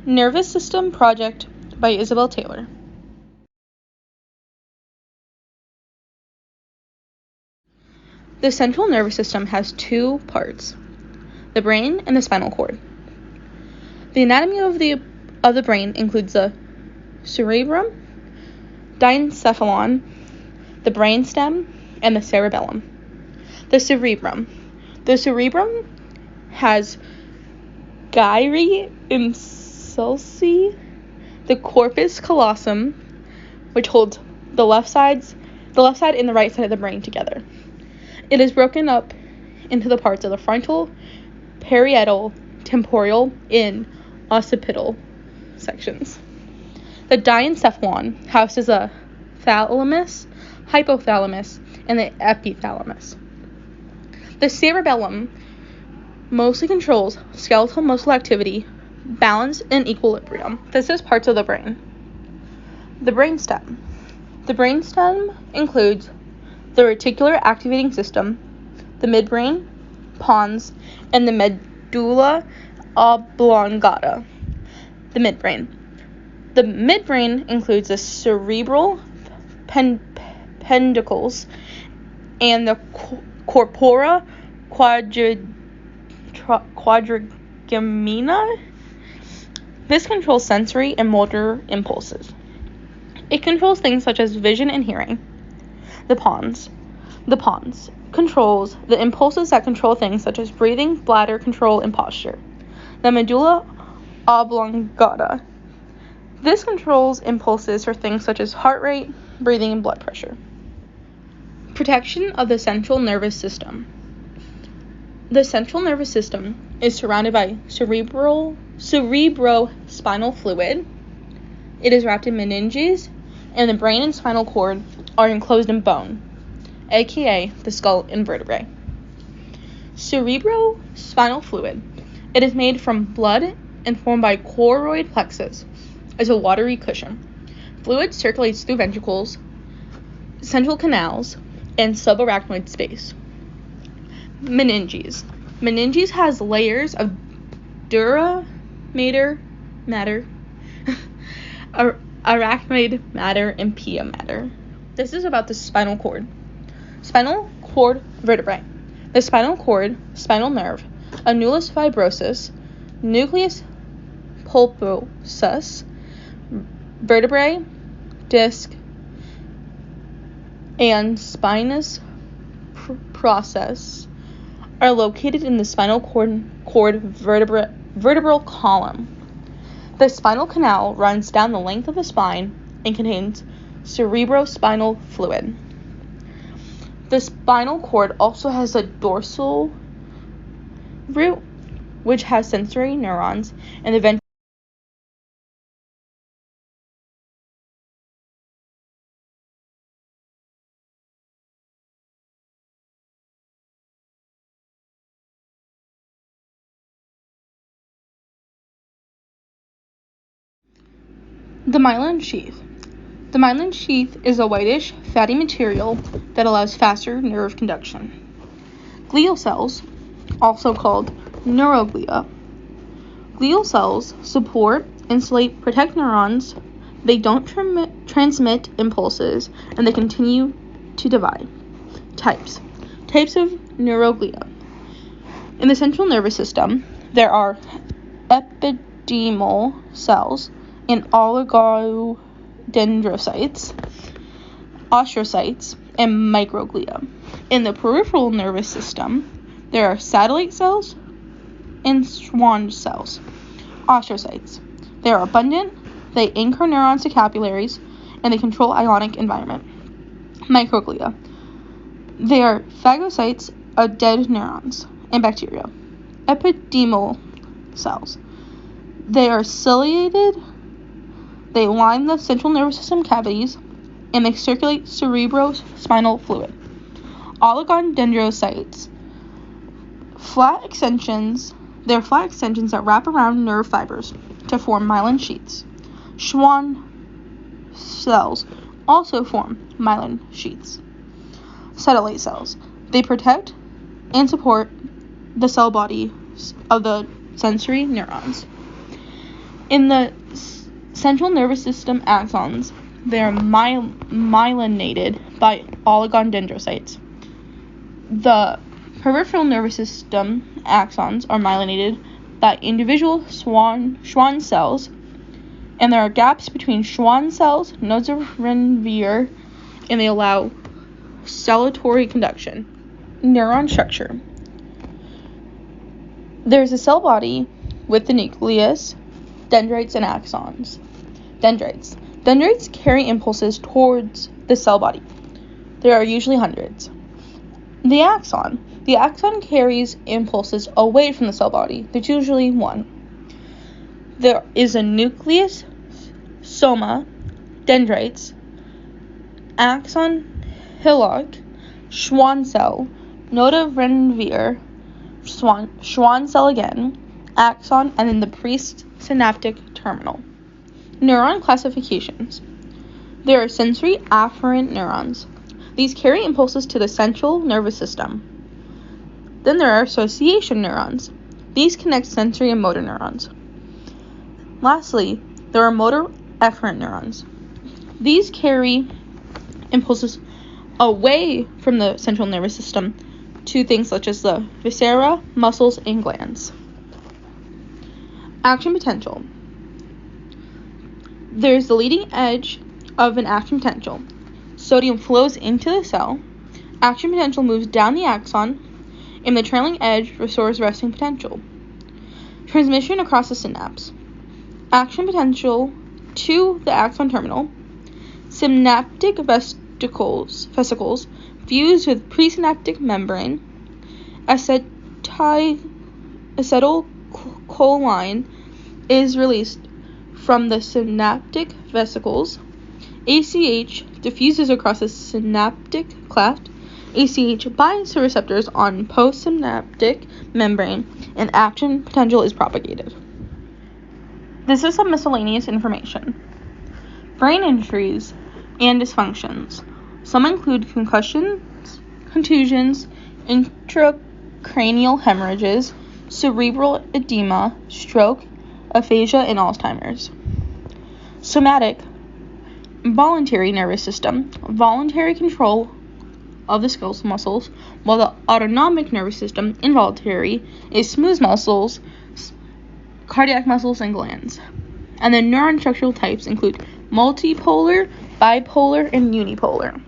Nervous System Project by Isabel Taylor. The central nervous system has two parts, the brain and the spinal cord. The anatomy of the brain includes the cerebrum, diencephalon, the brainstem, and the cerebellum. The cerebrum has gyri insulae, the corpus callosum, which holds the left side and the right side of the brain together. It is broken up into the parts of the frontal, parietal, temporal, and occipital sections. The diencephalon houses the thalamus, hypothalamus, and the epithalamus. The cerebellum mostly controls skeletal muscle activity, balance, and equilibrium. This is parts of the brain. The brainstem. The brainstem includes the reticular activating system, the midbrain, pons, and the medulla oblongata. The midbrain. The midbrain includes the cerebral peduncle and the corpora quadrigemina. This controls sensory and motor impulses. It controls things such as vision and hearing. The pons controls the impulses that control things such as breathing, bladder control, and posture. The medulla oblongata. This controls impulses for things such as heart rate, breathing, and blood pressure. Protection of the central nervous system. The central nervous system is surrounded by cerebrospinal fluid. It is wrapped in meninges, and the brain and spinal cord are enclosed in bone, aka the skull and vertebrae. Cerebrospinal fluid. It is made from blood and formed by choroid plexus as a watery cushion. Fluid circulates through ventricles, central canals, and subarachnoid space. Meninges. Meninges has layers of dura mater, arachnoid matter, and pia mater. This is about the spinal cord. Spinal cord vertebrae. The spinal cord, spinal nerve, a nucleus fibrosus, nucleus pulposus, vertebrae, disc, and spinous process are located in the spinal cord vertebral column. The spinal canal runs down the length of the spine and contains cerebrospinal fluid. The spinal cord also has a dorsal root, which has sensory neurons, and the ventral. The myelin sheath. The myelin sheath is a whitish, fatty material that allows faster nerve conduction. Glial cells, also called neuroglia. Glial cells support, insulate, protect neurons. They don't transmit impulses, and they continue to divide. Types of neuroglia. In the central nervous system, there are epidermal cells and oligodendrocytes, astrocytes, and microglia. In the peripheral nervous system, there are satellite cells and Schwann cells. Astrocytes. They are abundant, they anchor neurons to capillaries, and they control ionic environment. Microglia. They are phagocytes of dead neurons and bacteria. Epidermal cells. They are ciliated. They line the central nervous system cavities, and they circulate cerebrospinal fluid. Oligodendrocytes. They're flat extensions that wrap around nerve fibers to form myelin sheaths. Schwann cells also form myelin sheaths. Satellite cells. They protect and support the cell bodies of the sensory neurons. In the central nervous system axons, they are myelinated by oligodendrocytes. The peripheral nervous system axons are myelinated by individual Schwann cells, and there are gaps between Schwann cells, nodes of Ranvier, and they allow cellulatory conduction. Neuron structure. There's a cell body with the nucleus, dendrites, and axons. Dendrites. Dendrites carry impulses towards the cell body. There are usually hundreds. The axon. The axon carries impulses away from the cell body. There's usually one. There is a nucleus, soma, dendrites, axon, hillock, Schwann cell, node of Ranvier, Schwann cell again, axon, and then the presynaptic terminal. Neuron classifications. There are sensory afferent neurons. These carry impulses to the central nervous system. Then there are association neurons. These connect sensory and motor neurons. Lastly, there are motor efferent neurons. These carry impulses away from the central nervous system to things such as the viscera, muscles, and glands. Action potential. There's the leading edge of an action potential. Sodium flows into the cell. Action potential moves down the axon, and the trailing edge restores resting potential. Transmission across the synapse. Action potential to the axon terminal. Synaptic vesicles fuse with presynaptic membrane. Acetylcholine is released from the synaptic vesicles. ACH diffuses across the synaptic cleft. ACH binds to receptors on postsynaptic membrane, and action potential is propagated. This is some miscellaneous information. Brain injuries and dysfunctions. Some include concussions, contusions, intracranial hemorrhages, cerebral edema, stroke, aphasia, and Alzheimer's. Somatic. Voluntary nervous system. Voluntary control of the skeletal muscles, while the autonomic nervous system, involuntary, is smooth muscles, cardiac muscles, and glands. And the neuron structural types include multipolar, bipolar, and unipolar.